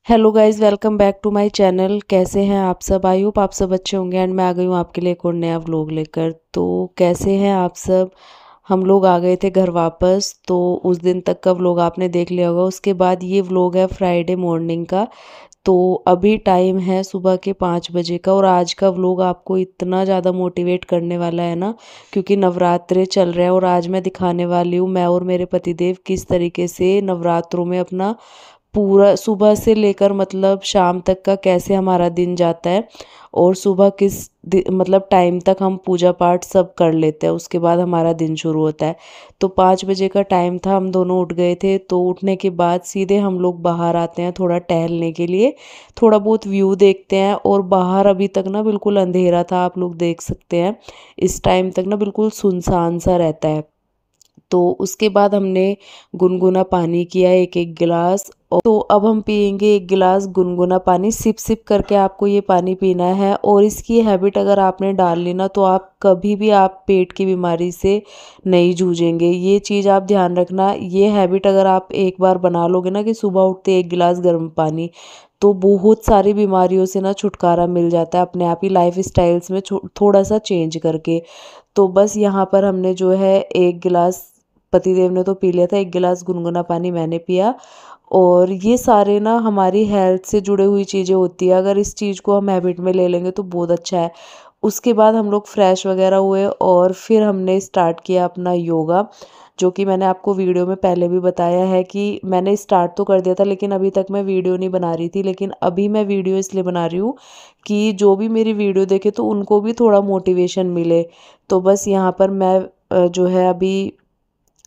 Hello guys, welcome back to my channel. कैसे हैं आप सब? आई होप आप सब अच्छे होंगे एंड मैं आ गई हूँ आपके लिए एक और नया व्लॉग लेकर। तो कैसे हैं आप सब? हम लोग आ गए थे घर वापस, तो उस दिन तक का व्लॉग आपने देख लिया होगा। उसके बाद ये व्लॉग है फ्राइडे मॉर्निंग का। तो अभी टाइम है सुबह के 5 बजे का और आज का व्लॉग आपको इतना ज़्यादा मोटिवेट करने वाला है ना, क्योंकि नवरात्रे चल रहे हैं और आज मैं दिखाने वाली हूँ मैं और मेरे पतिदेव किस तरीके से नवरात्रों में अपना पूरा सुबह से लेकर मतलब शाम तक का कैसे हमारा दिन जाता है और सुबह मतलब टाइम तक हम पूजा पाठ सब कर लेते हैं। उसके बाद हमारा दिन शुरू होता है। तो 5 बजे का टाइम था, हम दोनों उठ गए थे। तो उठने के बाद सीधे हम लोग बाहर आते हैं थोड़ा टहलने के लिए, थोड़ा बहुत व्यू देखते हैं। और बाहर अभी तक ना बिल्कुल अंधेरा था, आप लोग देख सकते हैं इस टाइम तक ना बिल्कुल सुनसान सा रहता है। तो उसके बाद हमने गुनगुना पानी किया एक एक गिलास। तो अब हम पियेंगे एक गिलास गुनगुना पानी, सिप सिप करके आपको ये पानी पीना है। और इसकी हैबिट अगर आपने डाल ली ना तो आप कभी भी आप पेट की बीमारी से नहीं जूझेंगे। ये चीज़ आप ध्यान रखना, ये हैबिट अगर आप एक बार बना लोगे ना कि सुबह उठते एक गिलास गर्म पानी, तो बहुत सारी बीमारियों से ना छुटकारा मिल जाता है अपने आप ही लाइफ स्टाइल्स में थोड़ा सा चेंज करके। तो बस यहाँ पर हमने जो है एक गिलास, पतिदेव ने तो पी लिया था, एक गिलास गुनगुना पानी मैंने पिया। और ये सारे ना हमारी हेल्थ से जुड़े हुई चीज़ें होती है, अगर इस चीज़ को हम हैबिट में ले लेंगे तो बहुत अच्छा है। उसके बाद हम लोग फ्रेश वगैरह हुए और फिर हमने स्टार्ट किया अपना योगा, जो कि मैंने आपको वीडियो में पहले भी बताया है कि मैंने स्टार्ट तो कर दिया था लेकिन अभी तक मैं वीडियो नहीं बना रही थी। लेकिन अभी मैं वीडियो इसलिए बना रही हूँ कि जो भी मेरी वीडियो देखे तो उनको भी थोड़ा मोटिवेशन मिले। तो बस यहाँ पर मैं जो है अभी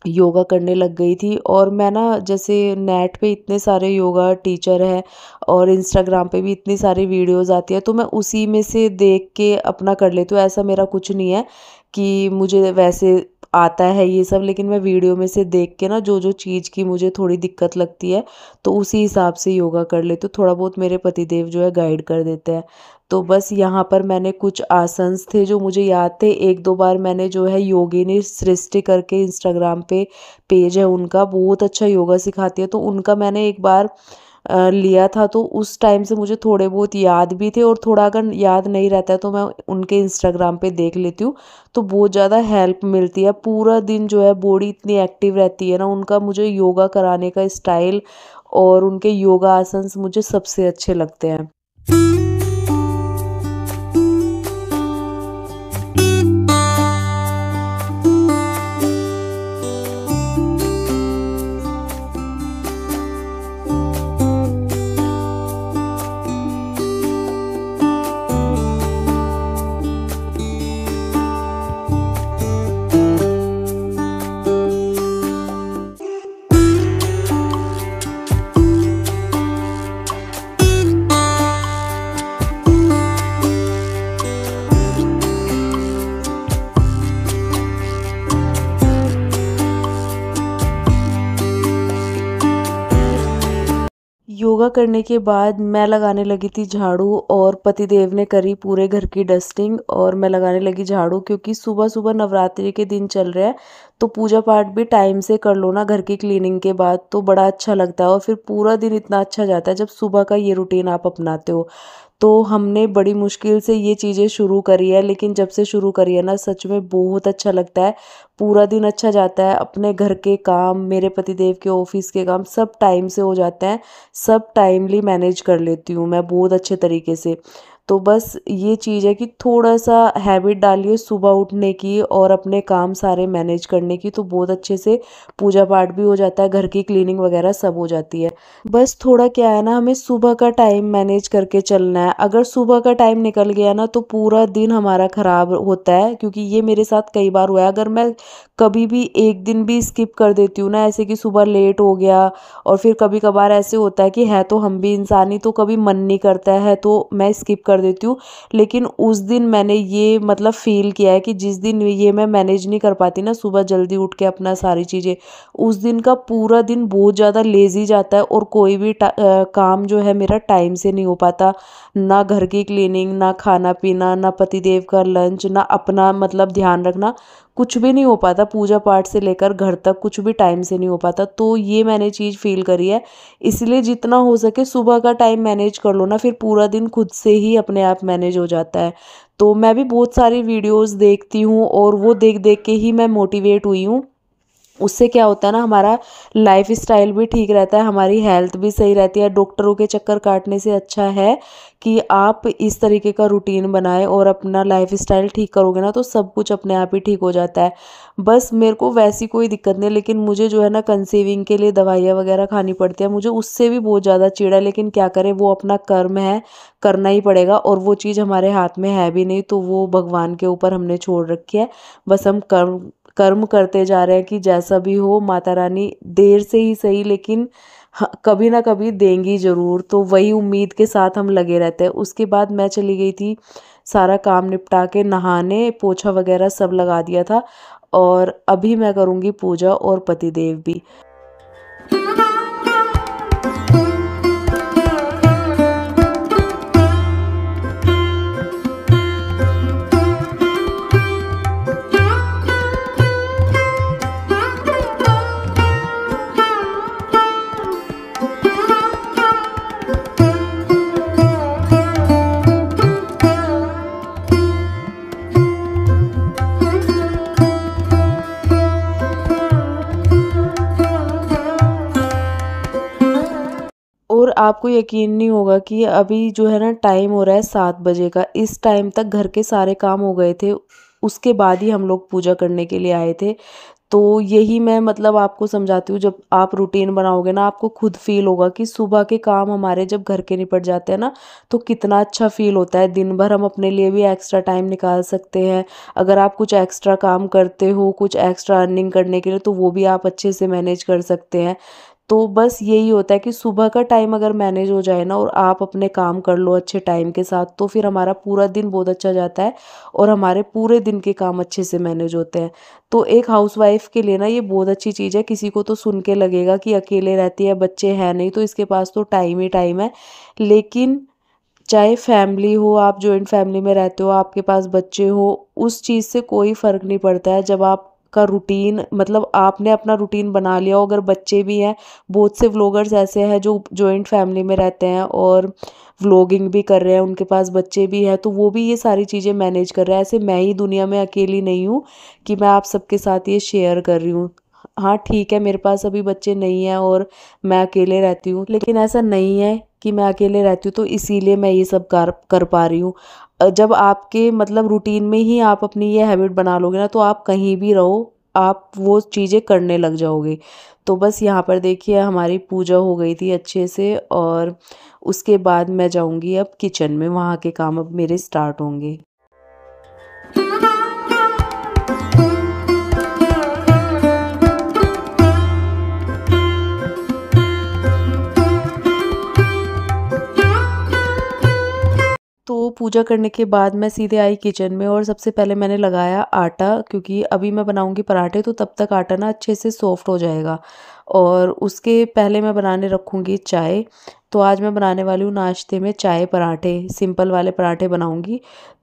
योगा करने लग गई थी। और मैं ना जैसे नेट पे इतने सारे योगा टीचर हैं और इंस्टाग्राम पे भी इतनी सारी वीडियोस आती है, तो मैं उसी में से देख के अपना कर लेती हूँ। ऐसा मेरा कुछ नहीं है कि मुझे वैसे आता है ये सब, लेकिन मैं वीडियो में से देख के ना जो जो चीज़ की मुझे थोड़ी दिक्कत लगती है तो उसी हिसाब से योगा कर लेती हूँ। थोड़ा बहुत मेरे पतिदेव जो है गाइड कर देते हैं। तो बस यहाँ पर मैंने कुछ आसन्स थे जो मुझे याद थे, एक दो बार मैंने जो है योगिनी सृष्टि करके इंस्टाग्राम पे पेज है उनका, बहुत अच्छा योगा सिखाती है, तो उनका मैंने एक बार लिया था। तो उस टाइम से मुझे थोड़े बहुत याद भी थे और थोड़ा अगर याद नहीं रहता है तो मैं उनके इंस्टाग्राम पे देख लेती हूँ। तो बहुत ज़्यादा हेल्प मिलती है, पूरा दिन जो है बॉडी इतनी एक्टिव रहती है ना। उनका मुझे योगा कराने का स्टाइल और उनके योगा आसन्स मुझे सबसे अच्छे लगते हैं। योगा करने के बाद मैं लगाने लगी थी झाड़ू और पतिदेव ने करी पूरे घर की डस्टिंग और मैं लगाने लगी झाड़ू, क्योंकि सुबह सुबह नवरात्रि के दिन चल रहे हैं तो पूजा पाठ भी टाइम से कर लो ना घर की क्लीनिंग के बाद तो बड़ा अच्छा लगता है और फिर पूरा दिन इतना अच्छा जाता है जब सुबह का ये रूटीन आप अपनाते हो। तो हमने बड़ी मुश्किल से ये चीज़ें शुरू करी है, लेकिन जब से शुरू करी है ना सच में बहुत अच्छा लगता है। पूरा दिन अच्छा जाता है, अपने घर के काम, मेरे पतिदेव के ऑफिस के काम सब टाइम से हो जाते हैं, सब टाइमली मैनेज कर लेती हूँ मैं बहुत अच्छे तरीके से। तो बस ये चीज़ है कि थोड़ा सा हैबिट डालिए सुबह उठने की और अपने काम सारे मैनेज करने की, तो बहुत अच्छे से पूजा पाठ भी हो जाता है, घर की क्लीनिंग वगैरह सब हो जाती है। बस थोड़ा क्या है ना, हमें सुबह का टाइम मैनेज करके चलना है। अगर सुबह का टाइम निकल गया ना तो पूरा दिन हमारा ख़राब होता है, क्योंकि ये मेरे साथ कई बार हुआ है। अगर मैं कभी भी एक दिन भी स्किप कर देती हूँ ना, ऐसे कि सुबह लेट हो गया, और फिर कभी कभार ऐसे होता है कि है तो हम भी इंसान ही, तो कभी मन नहीं करता है तो मैं स्किप कर कर देती हूँ। लेकिन उस दिन मैंने ये मतलब फ़ील किया है कि जिस दिन ये मैं मैनेज नहीं कर पाती ना सुबह जल्दी उठ के अपना सारी चीज़ें, उस दिन का पूरा दिन बहुत ज़्यादा लेज़ी जाता है और कोई भी काम जो है मेरा टाइम से नहीं हो पाता। ना घर की क्लीनिंग, ना खाना-पीना, ना पतिदेव का लंच, ना अपना मतलब ध्यान रखना, कुछ भी नहीं हो पाता। पूजा पाठ से लेकर घर तक कुछ भी टाइम से नहीं हो पाता। तो ये मैंने चीज़ फ़ील करी है। इसलिए जितना हो सके सुबह का टाइम मैनेज कर लो ना, फिर पूरा दिन खुद से ही अपने आप मैनेज हो जाता है। तो मैं भी बहुत सारी वीडियोज़ देखती हूँ और वो देख-देख के ही मैं मोटिवेट हुई हूँ। उससे क्या होता है ना, हमारा लाइफ़स्टाइल भी ठीक रहता है, हमारी हेल्थ भी सही रहती है। डॉक्टरों के चक्कर काटने से अच्छा है कि आप इस तरीके का रूटीन बनाएँ और अपना लाइफ़स्टाइल ठीक करोगे ना तो सब कुछ अपने आप ही ठीक हो जाता है। बस मेरे को वैसी कोई दिक्कत नहीं है, लेकिन मुझे जो है ना कंसीविंग के लिए दवाइयाँ वगैरह खानी पड़ती है। मुझे उससे भी बहुत ज़्यादा चिढ़ है, लेकिन क्या करें, वो अपना कर्म है, करना ही पड़ेगा और वो चीज़ हमारे हाथ में है भी नहीं, तो वो भगवान के ऊपर हमने छोड़ रखी है। बस हम कर्म कर्म करते जा रहे हैं कि जैसा भी हो माता रानी देर से ही सही लेकिन कभी ना कभी देंगी ज़रूर। तो वही उम्मीद के साथ हम लगे रहते हैं। उसके बाद मैं चली गई थी सारा काम निपटा के नहाने, पोछा वगैरह सब लगा दिया था और अभी मैं करूँगी पूजा और पतिदेव भी। और आपको यकीन नहीं होगा कि अभी जो है ना टाइम हो रहा है 7 बजे का। इस टाइम तक घर के सारे काम हो गए थे। उसके बाद ही हम लोग पूजा करने के लिए आए थे। तो यही मैं मतलब आपको समझाती हूँ, जब आप रूटीन बनाओगे ना आपको खुद फ़ील होगा कि सुबह के काम हमारे जब घर के निपट जाते हैं ना तो कितना अच्छा फ़ील होता है। दिन भर हम अपने लिए भी एक्स्ट्रा टाइम निकाल सकते हैं। अगर आप कुछ एक्स्ट्रा काम करते हो, कुछ एक्स्ट्रा अर्निंग करने के लिए, तो वो भी आप अच्छे से मैनेज कर सकते हैं। तो बस यही होता है कि सुबह का टाइम अगर मैनेज हो जाए ना और आप अपने काम कर लो अच्छे टाइम के साथ, तो फिर हमारा पूरा दिन बहुत अच्छा जाता है और हमारे पूरे दिन के काम अच्छे से मैनेज होते हैं। तो एक हाउसवाइफ के लिए ना ये बहुत अच्छी चीज़ है। किसी को तो सुन के लगेगा कि अकेले रहती है, बच्चे हैं नहीं, तो इसके पास तो टाइम ही टाइम है। लेकिन चाहे फैमिली हो, आप जॉइंट फैमिली में रहते हो, आपके पास बच्चे हो, उस चीज़ से कोई फ़र्क नहीं पड़ता है। जब आपका रूटीन मतलब आपने अपना रूटीन बना लिया हो, अगर बच्चे भी हैं, बहुत से व्लॉगर्स ऐसे हैं जो जॉइंट फैमिली में रहते हैं और व्लॉगिंग भी कर रहे हैं, उनके पास बच्चे भी हैं, तो वो भी ये सारी चीज़ें मैनेज कर रहे हैं। ऐसे मैं ही दुनिया में अकेली नहीं हूँ कि मैं आप सबके साथ ये शेयर कर रही हूँ। हाँ, ठीक है, मेरे पास अभी बच्चे नहीं हैं और मैं अकेले रहती हूँ, लेकिन ऐसा नहीं है कि मैं अकेले रहती हूँ तो इसीलिए मैं ये सब कर कर पा रही हूँ। जब आपके मतलब रूटीन में ही आप अपनी ये हैबिट बना लोगे ना तो आप कहीं भी रहो, आप वो चीज़ें करने लग जाओगे। तो बस यहाँ पर देखिए हमारी पूजा हो गई थी अच्छे से और उसके बाद मैं जाऊँगी अब किचन में, वहाँ के काम अब मेरे स्टार्ट होंगे। तो पूजा करने के बाद मैं सीधे आई किचन में और सबसे पहले मैंने लगाया आटा, क्योंकि अभी मैं बनाऊंगी पराठे तो तब तक आटा ना अच्छे से सॉफ्ट हो जाएगा। और उसके पहले मैं बनाने रखूंगी चाय। तो आज मैं बनाने वाली हूँ नाश्ते में चाय पराठे, सिंपल वाले पराठे बनाऊंगी।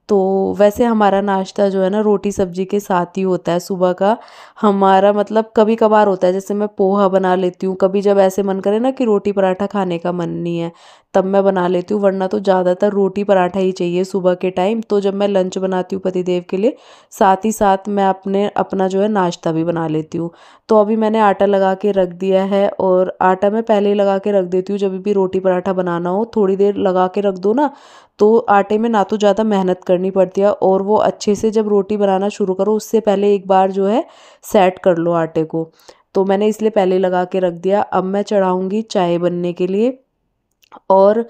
तो वैसे हमारा नाश्ता जो है ना रोटी सब्जी के साथ ही होता है सुबह का। हमारा मतलब कभी कभार होता है, जैसे मैं पोहा बना लेती हूँ कभी, जब ऐसे मन करे ना कि रोटी पराठा खाने का मन नहीं है तब मैं बना लेती हूँ, वरना तो ज़्यादातर रोटी पराठा ही चाहिए सुबह के टाइम। तो जब मैं लंच बनाती हूँ पतिदेव के लिए, साथ ही साथ मैं अपना जो है नाश्ता भी बना लेती हूँ। तो अभी मैंने आटा लगा के रख दिया है और आटा मैं पहले ही लगा के रख देती हूँ। जब भी रोटी पराठा बनाना हो थोड़ी देर लगा के रख दो ना, तो आटे में ना तो ज़्यादा मेहनत करनी पड़ती है और वो अच्छे से जब रोटी बनाना शुरू करो उससे पहले एक बार जो है सेट कर लो आटे को। तो मैंने इसलिए पहले लगा के रख दिया। अब मैं चढ़ाऊँगी चाय बनने के लिए। और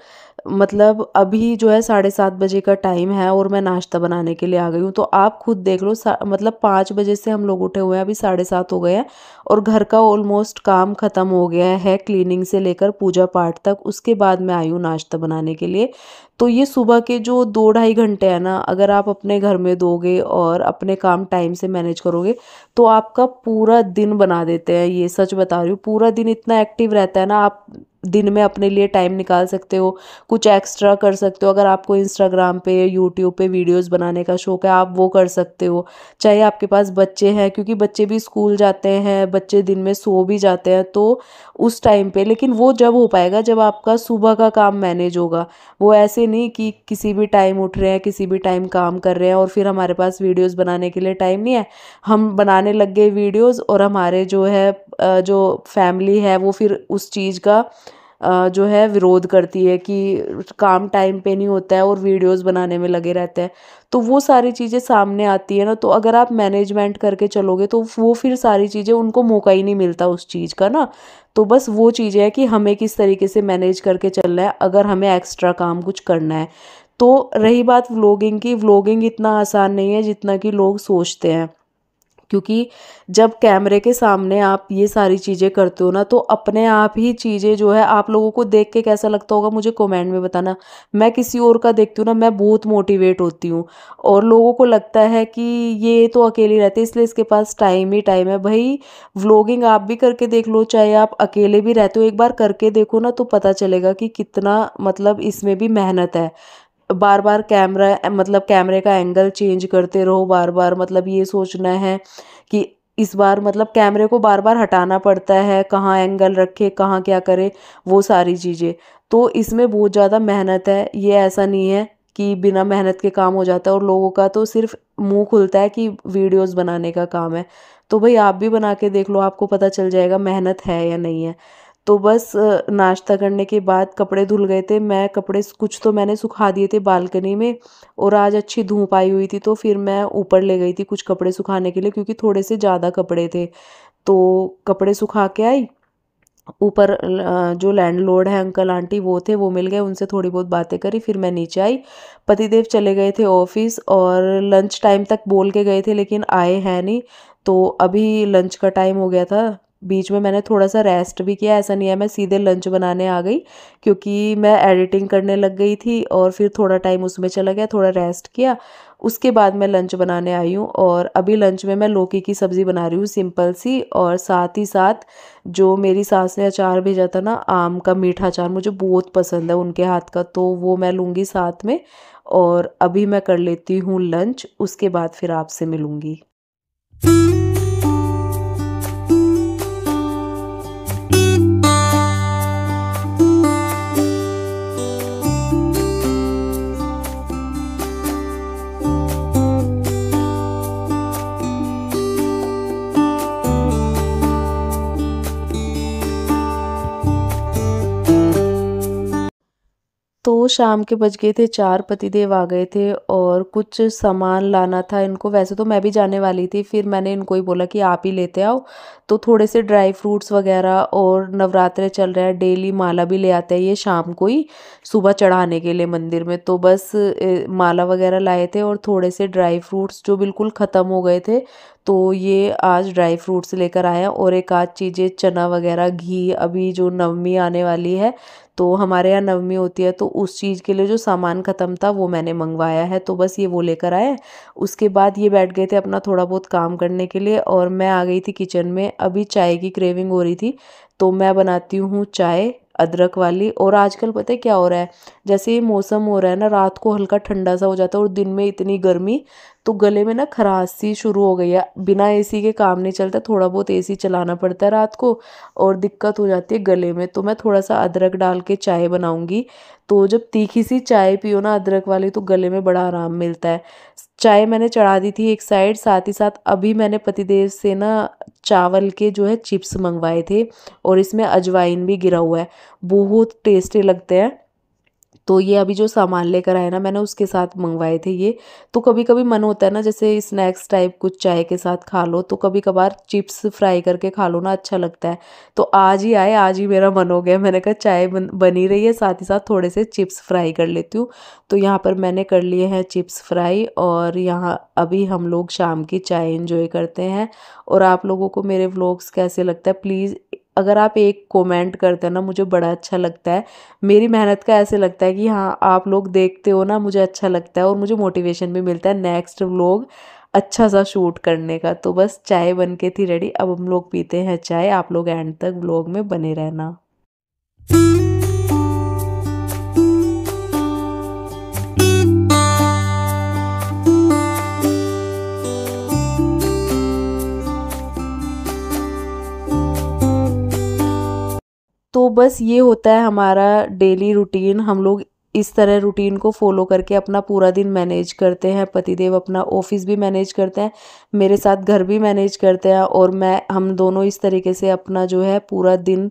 मतलब अभी जो है 7:30 बजे का टाइम है और मैं नाश्ता बनाने के लिए आ गई हूँ। तो आप खुद देख लो, मतलब 5 बजे से हम लोग उठे हुए हैं, अभी 7:30 हो गए हैं और घर का ऑलमोस्ट काम ख़त्म हो गया है, क्लीनिंग से लेकर पूजा पाठ तक। उसके बाद मैं आई हूँ नाश्ता बनाने के लिए। तो ये सुबह के जो 2 ढाई घंटे हैं ना, अगर आप अपने घर में दोगे और अपने काम टाइम से मैनेज करोगे तो आपका पूरा दिन बना देते हैं। ये सच बता रही हूँ, पूरा दिन इतना एक्टिव रहता है ना। आप दिन में अपने लिए टाइम निकाल सकते हो, कुछ एक्स्ट्रा कर सकते हो। अगर आपको इंस्टाग्राम पे यूट्यूब पे वीडियोस बनाने का शौक है, आप वो कर सकते हो। चाहे आपके पास बच्चे हैं, क्योंकि बच्चे भी स्कूल जाते हैं, बच्चे दिन में सो भी जाते हैं, तो उस टाइम पे, लेकिन वो जब हो पाएगा जब आपका सुबह का काम मैनेज होगा। वो ऐसे नहीं कि किसी भी टाइम उठ रहे हैं, किसी भी टाइम काम कर रहे हैं और फिर हमारे पास वीडियोस बनाने के लिए टाइम नहीं है। हम बनाने लग गए वीडियोस और हमारे जो है जो फैमिली है वो फिर उस चीज़ का जो है विरोध करती है कि काम टाइम पे नहीं होता है और वीडियोस बनाने में लगे रहते हैं। तो वो सारी चीज़ें सामने आती है ना, तो अगर आप मैनेजमेंट करके चलोगे तो वो फिर सारी चीज़ें उनको मौका ही नहीं मिलता उस चीज़ का ना। तो बस वो चीज़ है कि हमें किस तरीके से मैनेज करके चलना है अगर हमें एक्स्ट्रा काम कुछ करना है। तो रही बात व्लॉगिंग की, व्लॉगिंग इतना आसान नहीं है जितना कि लोग सोचते हैं। क्योंकि जब कैमरे के सामने आप ये सारी चीज़ें करते हो ना, तो अपने आप ही चीज़ें जो है, आप लोगों को देख के कैसा लगता होगा मुझे कमेंट में बताना। मैं किसी और का देखती हूँ ना, मैं बहुत मोटिवेट होती हूँ और लोगों को लगता है कि ये तो अकेली रहती है इसलिए इसके पास टाइम ही टाइम है। भाई, व्लॉगिंग आप भी करके देख लो, चाहे आप अकेले भी रहते हो, एक बार करके देखो ना तो पता चलेगा कि कितना मतलब इसमें भी मेहनत है। बार बार कैमरा, मतलब कैमरे का एंगल चेंज करते रहो, बार बार मतलब ये सोचना है कि इस बार मतलब कैमरे को बार बार हटाना पड़ता है, कहाँ एंगल रखे, कहाँ क्या करे, वो सारी चीज़ें। तो इसमें बहुत ज़्यादा मेहनत है, ये ऐसा नहीं है कि बिना मेहनत के काम हो जाता है। और लोगों का तो सिर्फ मुंह खुलता है कि वीडियोस बनाने का काम है। तो भाई आप भी बना के देख लो, आपको पता चल जाएगा मेहनत है या नहीं है। तो बस नाश्ता करने के बाद कपड़े धुल गए थे। मैं कपड़े कुछ तो मैंने सुखा दिए थे बालकनी में, और आज अच्छी धूप आई हुई थी तो फिर मैं ऊपर ले गई थी कुछ कपड़े सुखाने के लिए, क्योंकि थोड़े से ज़्यादा कपड़े थे। तो कपड़े सुखा के आई ऊपर। जो लैंडलॉर्ड है अंकल आंटी वो थे, वो मिल गए, उनसे थोड़ी बहुत बातें करी, फिर मैं नीचे आई। पतिदेव चले गए थे ऑफिस और लंच टाइम तक बोल के गए थे लेकिन आए हैं नहीं। तो अभी लंच का टाइम हो गया था। बीच में मैंने थोड़ा सा रेस्ट भी किया, ऐसा नहीं है मैं सीधे लंच बनाने आ गई, क्योंकि मैं एडिटिंग करने लग गई थी और फिर थोड़ा टाइम उसमें चला गया, थोड़ा रेस्ट किया। उसके बाद मैं लंच बनाने आई हूँ और अभी लंच में मैं लौकी की सब्ज़ी बना रही हूँ, सिंपल सी। और साथ ही साथ जो मेरी सास ने अचार भेजा था ना, आम का मीठा अचार, मुझे बहुत पसंद है उनके हाथ का, तो वो मैं लूँगी साथ में। और अभी मैं कर लेती हूँ लंच, उसके बाद फिर आपसे मिलूँगी। तो शाम के बज गए थे 4, पतिदेव आ गए थे और कुछ सामान लाना था इनको। वैसे तो मैं भी जाने वाली थी, फिर मैंने इनको ही बोला कि आप ही लेते आओ। तो थोड़े से ड्राई फ्रूट्स वगैरह, और नवरात्रे चल रहा है, डेली माला भी ले आते हैं ये शाम को ही, सुबह चढ़ाने के लिए मंदिर में। तो बस माला वगैरह लाए थे और थोड़े से ड्राई फ्रूट्स जो बिल्कुल ख़त्म हो गए थे, तो ये आज ड्राई फ्रूट्स लेकर आया। और एक आध चीज़ें, चना वगैरह, घी, अभी जो नवमी आने वाली है तो हमारे यहाँ नवमी होती है, तो उस चीज़ के लिए जो सामान ख़त्म था वो मैंने मंगवाया है, तो बस ये वो लेकर आए। उसके बाद ये बैठ गए थे अपना थोड़ा बहुत काम करने के लिए और मैं आ गई थी किचन में। अभी चाय की क्रेविंग हो रही थी तो मैं बनाती हूँ चाय अदरक वाली। और आजकल पता है क्या हो रहा है, जैसे ये मौसम हो रहा है ना, रात को हल्का ठंडा सा हो जाता है और दिन में इतनी गर्मी, तो गले में ना खराश सी शुरू हो गई है। बिना एसी के काम नहीं चलता, थोड़ा बहुत एसी चलाना पड़ता है रात को और दिक्कत हो जाती है गले में। तो मैं थोड़ा सा अदरक डाल के चाय बनाऊंगी, तो जब तीखी सी चाय पियो ना अदरक वाली, तो गले में बड़ा आराम मिलता है। चाय मैंने चढ़ा दी थी एक साइड, साथ ही साथ अभी मैंने पतिदेव से ना चावल के जो है चिप्स मंगवाए थे और इसमें अजवाइन भी गिरा हुआ है, बहुत टेस्टी लगते हैं। तो ये अभी जो सामान लेकर आए ना मैंने उसके साथ मंगवाए थे ये। तो कभी कभी मन होता है ना जैसे स्नैक्स टाइप कुछ चाय के साथ खा लो, तो कभी कभार चिप्स फ्राई करके खा लो ना, अच्छा लगता है। तो आज ही आए, आज ही मेरा मन हो गया, मैंने कहा चाय बनी रही है, साथ ही साथ थोड़े से चिप्स फ्राई कर लेती हूँ। तो यहाँ पर मैंने कर लिए हैं चिप्स फ्राई, और यहाँ अभी हम लोग शाम की चाय इंजॉय करते हैं। और आप लोगों को मेरे व्लॉग्स कैसे लगता है, प्लीज़ अगर आप एक कमेंट करते हैं ना मुझे बड़ा अच्छा लगता है। मेरी मेहनत का ऐसे लगता है कि हाँ आप लोग देखते हो ना, मुझे अच्छा लगता है और मुझे मोटिवेशन भी मिलता है नेक्स्ट व्लॉग अच्छा सा शूट करने का। तो बस चाय बन के थी रेडी, अब हम लोग पीते हैं चाय। आप लोग एंड तक व्लॉग में बने रहना। तो बस ये होता है हमारा डेली रूटीन। हम लोग इस तरह रूटीन को फॉलो करके अपना पूरा दिन मैनेज करते हैं। पतिदेव अपना ऑफिस भी मैनेज करते हैं, मेरे साथ घर भी मैनेज करते हैं, और हम दोनों इस तरीके से अपना जो है पूरा दिन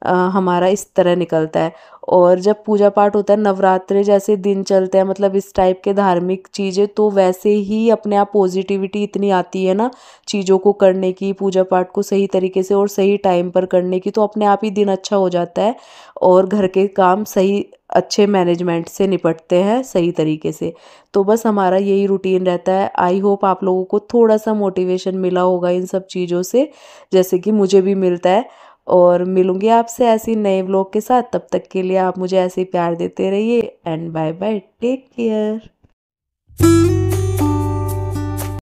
हमारा इस तरह निकलता है। और जब पूजा पाठ होता है, नवरात्रे जैसे दिन चलते हैं, मतलब इस टाइप के धार्मिक चीज़ें, तो वैसे ही अपने आप पॉजिटिविटी इतनी आती है ना चीज़ों को करने की, पूजा पाठ को सही तरीके से और सही टाइम पर करने की, तो अपने आप ही दिन अच्छा हो जाता है और घर के काम सही अच्छे मैनेजमेंट से निपटते हैं सही तरीके से। तो बस हमारा यही रूटीन रहता है। आई होप आप लोगों को थोड़ा सा मोटिवेशन मिला होगा इन सब चीज़ों से, जैसे कि मुझे भी मिलता है। और मिलूंगी आपसे ऐसी नए व्लॉग के साथ, तब तक के लिए आप मुझे ऐसे ही प्यार देते रहिए, and bye bye, take care.